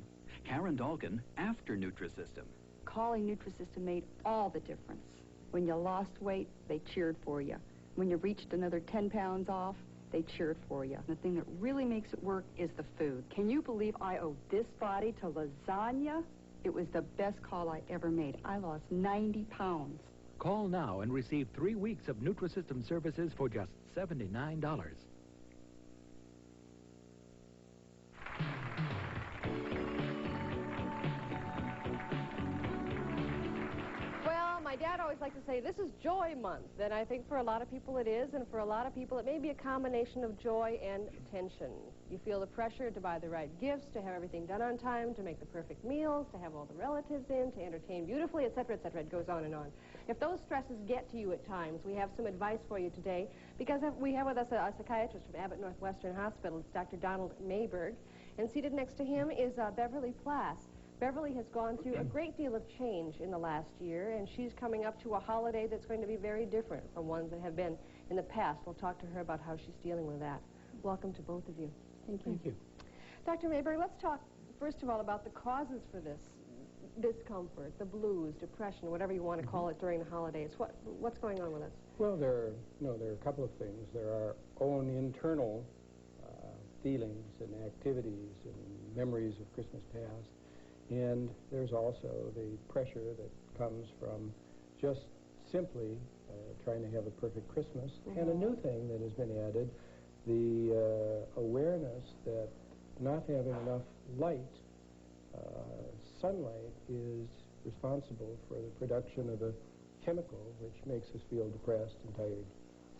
Karen Dalkin, after Nutrisystem. Calling Nutrisystem made all the difference. When you lost weight, they cheered for you. When you reached another 10 pounds off, they cheered for you. The thing that really makes it work is the food. Can you believe I owe this body to lasagna? It was the best call I ever made. I lost 90 pounds. Call now and receive 3 weeks of Nutrisystem services for just $79. Well, my dad always liked to say, this is Joy Month. And I think for a lot of people it is, and for a lot of people it may be a combination of joy and tension. You feel the pressure to buy the right gifts, to have everything done on time, to make the perfect meals, to have all the relatives in, to entertain beautifully, etc., etc. It goes on and on. If those stresses get to you at times, we have some advice for you today, because we have with us a psychiatrist from Abbott Northwestern Hospital. It's Dr. Donald Mayberg, and seated next to him is Beverly Plass. Beverly has gone through a great deal of change in the last year, and she's coming up to a holiday that's going to be very different from ones that have been in the past. We'll talk to her about how she's dealing with that. Welcome to both of you. Thank you. Thank you. Dr. Mayberg, let's talk, first of all, about the causes for this discomfort, the blues, depression, whatever you want to call it during the holidays. What's going on with us? Well, there are a couple of things. There are our own internal feelings and activities and memories of Christmas past. And there's also the pressure that comes from just simply trying to have a perfect Christmas. And a new thing that has been added, the awareness that not having enough light, sunlight, is responsible for the production of a chemical which makes us feel depressed and tired.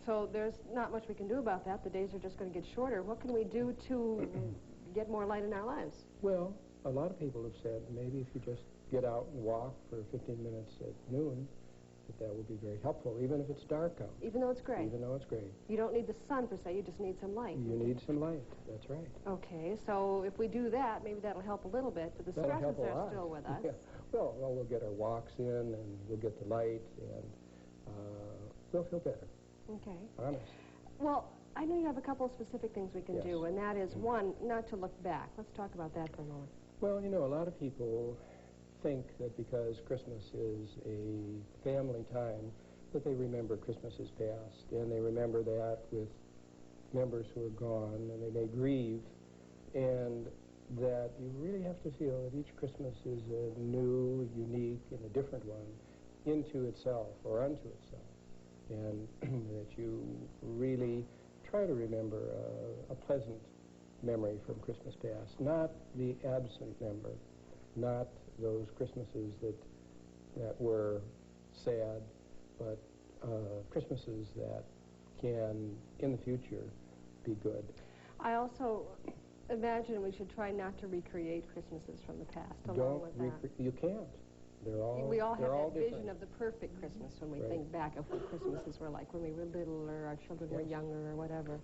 So there's not much we can do about that. The days are just going to get shorter. What can we do to get more light in our lives? Well, a lot of people have said maybe if you just get out and walk for 15 minutes at noon, that would be very helpful, even if it's dark out. Even though it's gray? Even though it's gray. You don't need the sun, per se. You just need some light. You need some light. That's right. Okay, so if we do that, maybe that'll help a little bit, but the That'll stresses help a are lot. still with us. Yeah. Well, we'll get our walks in, and we'll get the light, and we'll feel better. Okay. Honest. Well, I know you have a couple of specific things we can Yes. do, and that is, one, not to look back. Let's talk about that for a moment. Well, you know, a lot of people think that because Christmas is a family time, that they remember Christmases past, and they remember that with members who are gone, and they may grieve, and that you really have to feel that each Christmas is a new, unique, and a different one into itself or unto itself, and that you really try to remember a pleasant memory from Christmas past, not the absent memory, not those Christmases that were sad, but Christmases that can, in the future, be good. I also imagine we should try not to recreate Christmases from the past, along with that. You can't. We all have that different. vision of the perfect Christmas when we Right. think back of what Christmases were like when we were little or our children were younger or whatever.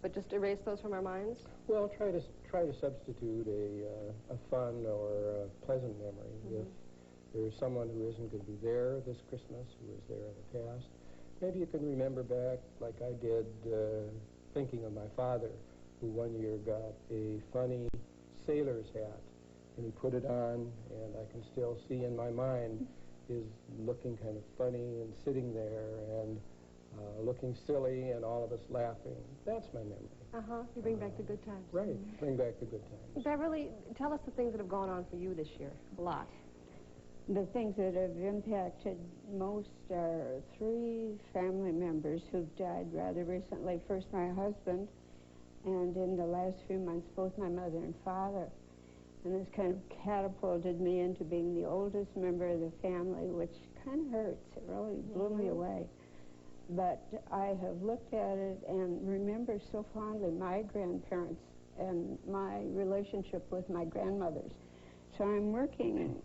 But just erase those from our minds? Well, try to substitute a fun or a pleasant memory. If there's someone who isn't going to be there this Christmas, who was there in the past, maybe you can remember back, like I did, thinking of my father, who one year got a funny sailor's hat, and he put it on, and I can still see in my mind his looking kind of funny and sitting there and looking silly and all of us laughing. That's my memory. You bring back the good times. Right, bring back the good times. Beverly, tell us the things that have gone on for you this year. A lot. The things that have impacted most are 3 family members who've died rather recently. First, my husband, and in the last few months, both my mother and father. And this kind of catapulted me into being the oldest member of the family, which kind of hurts. It really blew me away. But I have looked at it and remember so fondly my grandparents and my relationship with my grandmothers. So I'm working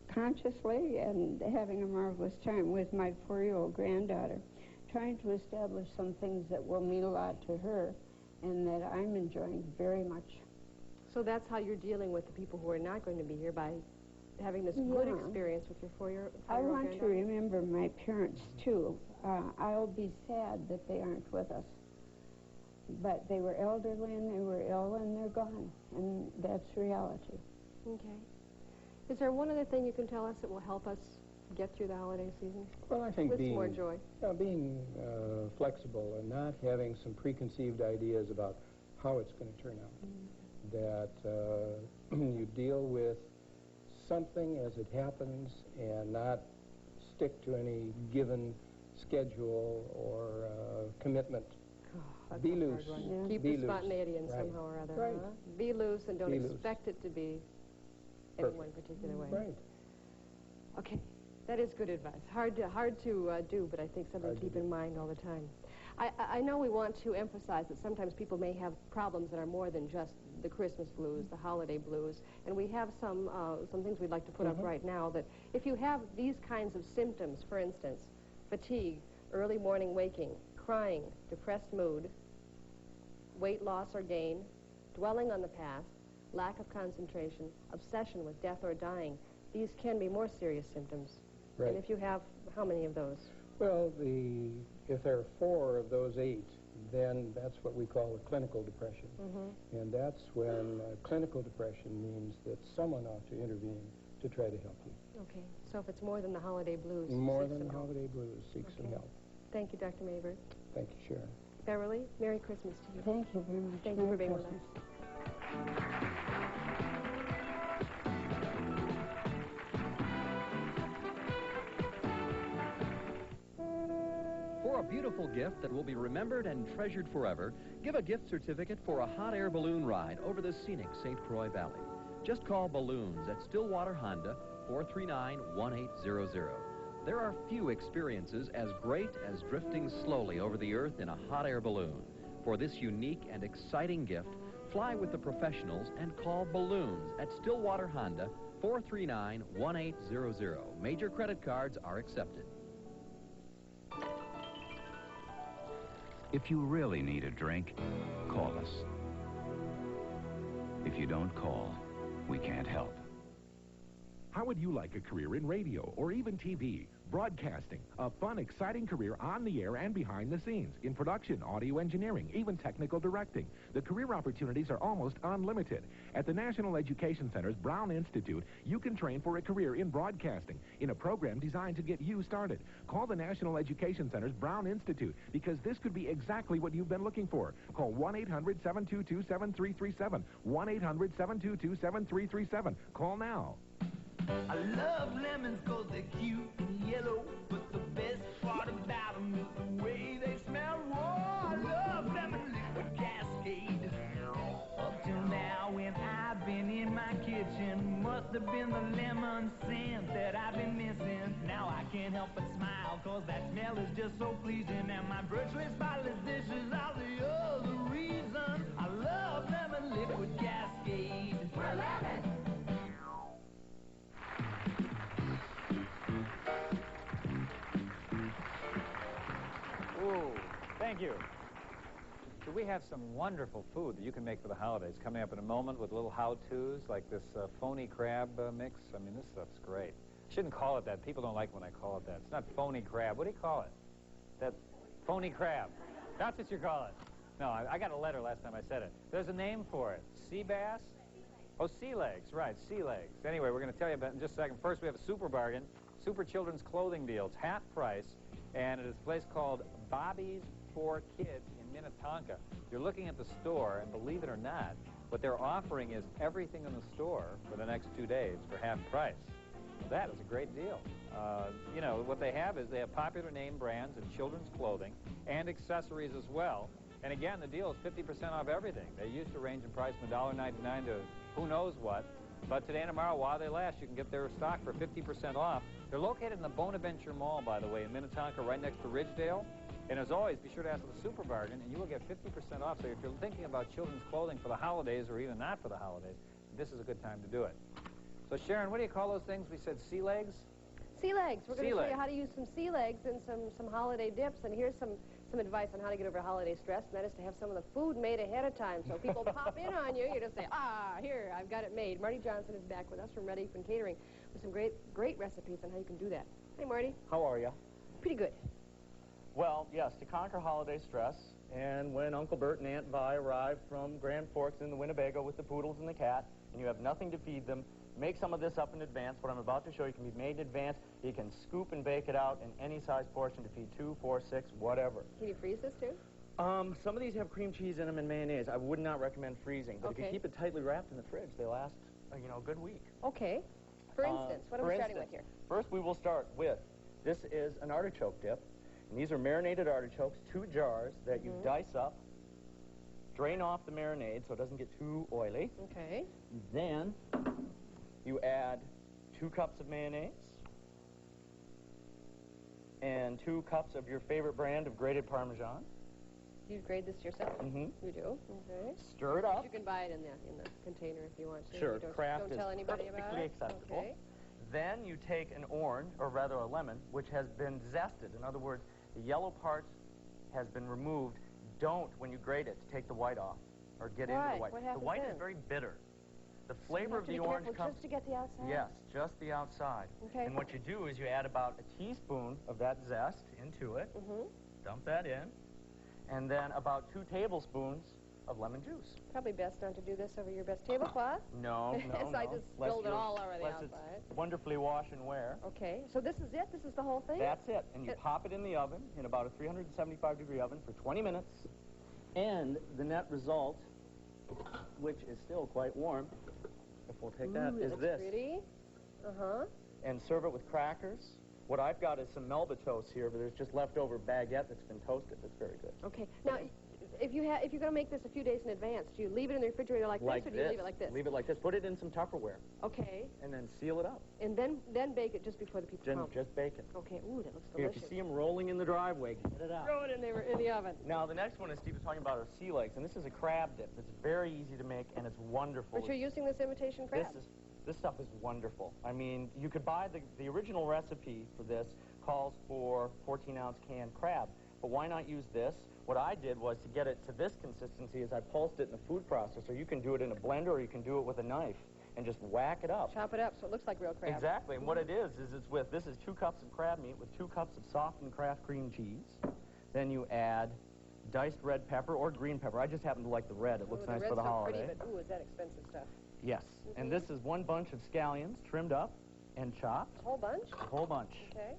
consciously and having a marvelous time with my 4-year-old granddaughter, trying to establish some things that will mean a lot to her and that I'm enjoying very much. So that's how you're dealing with the people who are not going to be here, by having this good experience with your 4-year-old I want to granddaughter? remember my parents, too. I'll be sad that they aren't with us. But they were elderly and they were ill and they're gone. And that's reality. Okay. Is there one other thing you can tell us that will help us get through the holiday season? Well, I think with being more joy. Being flexible and not having some preconceived ideas about how it's going to turn out. That you deal with something as it happens and not stick to any given schedule or commitment. That's Be a loose. hard one. Keep Be the loose. spontaneity in Right. somehow or other. Right. Huh? Be loose and don't Be loose. expect it to be any one particular way. Right. Okay, that is good advice. Hard to do, but I think something to keep in mind all the time. I know we want to emphasize that sometimes people may have problems that are more than just the Christmas blues, the holiday blues, and we have some things we'd like to put up right now, that if you have these kinds of symptoms, for instance, fatigue, early morning waking, crying, depressed mood, weight loss or gain, dwelling on the past, lack of concentration, obsession with death or dying, these can be more serious symptoms. Right. And if you have, how many of those? Well, if there are 4 of those 8, then that's what we call a clinical depression. And that's when clinical depression means that someone ought to intervene to try to help you. Okay, so if it's more than the holiday blues, More seek than some the help. holiday blues, seek some help. Thank you, Dr. Mabert. Thank you, Sharon. Beverly, Merry Christmas to you. Thank you very much. Thank you for Merry being with Christmas. us. For a beautiful gift that will be remembered and treasured forever, give a gift certificate for a hot air balloon ride over the scenic St. Croix Valley. Just call Balloons at Stillwater Honda, 439-1800. There are few experiences as great as drifting slowly over the earth in a hot air balloon. For this unique and exciting gift, fly with the professionals and call Balloons at Stillwater Honda, 439-1800. Major credit cards are accepted. If you really need a drink, call us. If you don't call, we can't help. How would you like a career in radio or even TV? Broadcasting, a fun, exciting career on the air and behind the scenes, in production, audio engineering, even technical directing. The career opportunities are almost unlimited. At the National Education Center's Brown Institute, you can train for a career in broadcasting in a program designed to get you started. Call the National Education Center's Brown Institute, because this could be exactly what you've been looking for. Call 1-800-722-7337. 1-800-722-7337. Call now. I love lemons 'cause they're cute and yellow, but the best part about them is the way they smell. Whoa, I love lemon liquid cascade. Up till now when I've been in my kitchen, must have been the lemon scent that I've been missing. Now I can't help but smile 'cause that smell is just so pleasing, and my virtually spotless dishes are the other reason. I love lemon liquid cascade. We're lemon. Ooh, thank you. So we have some wonderful food that you can make for the holidays coming up in a moment with little how-tos like this phony crab mix. I mean, this stuff's great. Shouldn't call it that. People don't like when I call it that. It's not phony crab. What do you call it? That phony crab. That's what you call it. No, I got a letter last time I said it. There's a name for it. Sea bass? Oh, sea legs. Right, sea legs. Anyway, we're going to tell you about it in just a second. First, we have a super bargain. Super children's clothing deals. Half price. And it is a place called Bobby's for Kids in Minnetonka. You're looking at the store, and believe it or not, what they're offering is everything in the store for the next 2 days for half price. That is a great deal. You know, what they have is they have popular name brands in children's clothing and accessories as well. And again, the deal is 50% off everything. They used to range in price from $1.99 to who knows what. But today and tomorrow, while they last, you can get their stock for 50% off. They're located in the Bonaventure Mall, by the way, in Minnetonka, right next to Ridgedale. And as always, be sure to ask for the super bargain, and you will get 50% off. So if you're thinking about children's clothing for the holidays, or even not for the holidays, this is a good time to do it. So Sharon, what do you call those things? We said sea legs? Sea legs. We're going to show you how to use some sea legs and some holiday dips. And here's some advice on how to get over holiday stress, and that is to have some of the food made ahead of time. So people pop in on you, you just say, here, I've got it made. Marty Johnson is back with us from Ready from Catering with some great recipes on how you can do that. Hey, Marty. How are you? Pretty good. Well, yes, to conquer holiday stress, and when Uncle Bert and Aunt Vi arrive from Grand Forks in the Winnebago with the poodles and the cat, and you have nothing to feed them, make some of this up in advance. What I'm about to show you can be made in advance. You can scoop and bake it out in any size portion to feed 2, 4, 6, whatever. Can you freeze this too? Some of these have cream cheese in them and mayonnaise. I would not recommend freezing, but if you keep it tightly wrapped in the fridge, they last, you know, a good week. Okay. For instance, what are we starting with here? First, we will start with, this is an artichoke dip. And these are marinated artichokes, 2 jars that you dice up, drain off the marinade so it doesn't get too oily. Okay. Then you add 2 cups of mayonnaise and 2 cups of your favorite brand of grated Parmesan. You grade this yourself? Mm-hmm. You do? Okay. Stir it up. You can buy it in the container if you want to. Sure, You Kraft don't tell is anybody about perfectly it? acceptable. Okay. Then you take an orange, or rather a lemon, which has been zested. In other words, the yellow part has been removed. Don't, when you grate it, take the white off or get into the white. What The happens white then? is very bitter. The So flavor you have of to the be orange careful comes... just to get the outside? Yes, just the outside. Okay. And what you do is you add about a teaspoon of that zest into it. Dump that in. And then about 2 tablespoons of lemon juice. Probably best not to do this over your best tablecloth. No, So I just spilled it all over the outside. It's wonderfully wash and wear. Okay, so this is it? This is the whole thing? That's it. And you pop it in the oven, in about a 375-degree oven for 20 minutes. And the net result, which is still quite warm, if we'll take that, is this. Pretty. And serve it with crackers. What I've got is some Melba toast here, but there's just leftover baguette that's been toasted. That's very good. Okay. Now, If you're going to make this a few days in advance, do you leave it in the refrigerator like this, or do you leave it like this? Leave it like this. Put it in some Tupperware. Okay. And then seal it up. And then bake it just before the people come. Just bake it. Okay. Ooh, that looks Here, delicious. if you see them rolling in the driveway, get it out. Throw it in the oven. Now, the next one, as Steve was talking about, are sea legs, and this is a crab dip. It's very easy to make, and it's wonderful. But you're using this imitation crab. This stuff is wonderful. I mean, you could buy the original recipe for this calls for 14-ounce canned crab, but why not use this? What I did was to get it to this consistency is I pulsed it in a food processor. You can do it in a blender, or you can do it with a knife and just whack it up. Chop it up so it looks like real crab. Exactly, and what it is this is 2 cups of crab meat with 2 cups of softened Kraft cream cheese. Then you add diced red pepper or green pepper. I just happen to like the red. It looks nice for the holiday. Pretty, but ooh, is that expensive stuff? Yes, and this is 1 bunch of scallions trimmed up and chopped. A whole bunch? A whole bunch. Okay.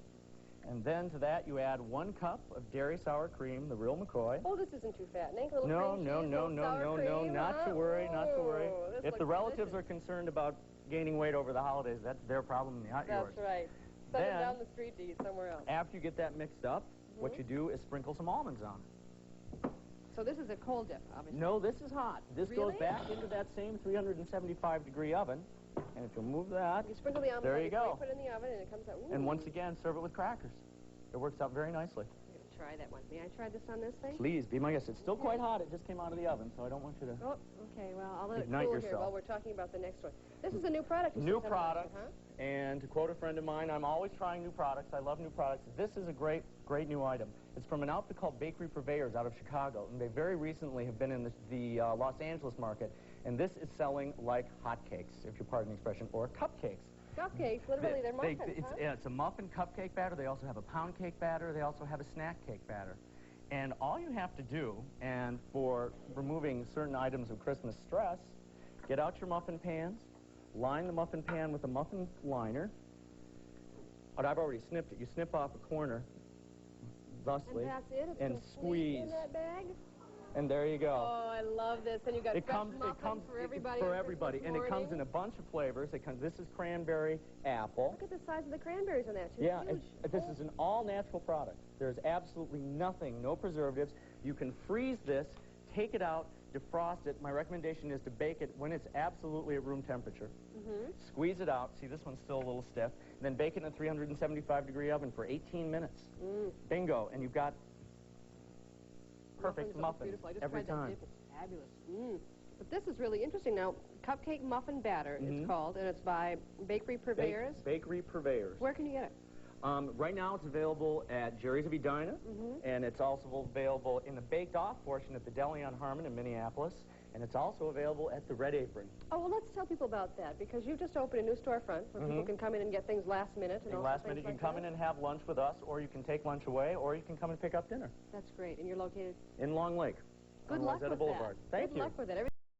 And then to that you add 1 cup of dairy sour cream, the real McCoy. Oh, this isn't too fattening. No, not to worry, not to worry. If the relatives are concerned about gaining weight over the holidays, that's their problem, not yours. That's right. Send them down the street to eat somewhere else. After you get that mixed up, what you do is sprinkle some almonds on it. So this is a cold dip, obviously. No, this is hot. This goes back into that same 375-degree oven. And if you'll move that, you sprinkle the almonds there you go. You put it in the oven, and it comes out. Ooh. And once again, serve it with crackers. It works out very nicely. I'm going to try that one. May I try this on this thing? Please, be my guest. It's still quite hot. It just came out of the oven, so I don't want you to Oh, okay. Well, I'll let ignite it cool yourself. here while we're talking about the next one. This is a new product. New product. And to quote a friend of mine, I'm always trying new products. I love new products. This is a great new item. It's from an outfit called Bakery Purveyors out of Chicago, and they very recently have been in the Los Angeles market, and this is selling like hotcakes, if you pardon the expression, or cupcakes. Cupcakes, literally, they're muffins, it's a muffin cupcake batter. They also have a pound cake batter. They also have a snack cake batter. And all you have to do, and for removing certain items of Christmas stress, get out your muffin pans, line the muffin pan with a muffin liner. But I've already snipped it. You snip off a corner, thusly, and that's it? It's and squeeze. In that bag? And there you go. Oh, I love this. And you got muffins for everybody. For everybody, and it comes in a bunch of flavors. This is cranberry apple. Look at the size of the cranberries on that, too. Yeah, this is an all-natural product. There's absolutely nothing, no preservatives. You can freeze this, take it out, defrost it. My recommendation is to bake it when it's absolutely at room temperature. Squeeze it out. See, this one's still a little stiff. And then bake it in a 375-degree oven for 18 minutes. Bingo, and you've got perfect muffins every time. It's fabulous. But this is really interesting. Now, cupcake muffin batter, it's called, and it's by Bakery Purveyors. Bakery Purveyors. Where can you get it? Right now it's available at Jerry's of Edina, and it's also available in the baked-off portion at the Deli on Harmon in Minneapolis, and it's also available at the Red Apron. Oh, well, let's tell people about that, because you've just opened a new storefront where people can come in and get things last minute. And last minute, you can come in and have lunch with us, or you can take lunch away, or you can come and pick up dinner. That's great. And you're located? In Long Lake. Good luck with Boulevard. that. Thank you. Good luck with it.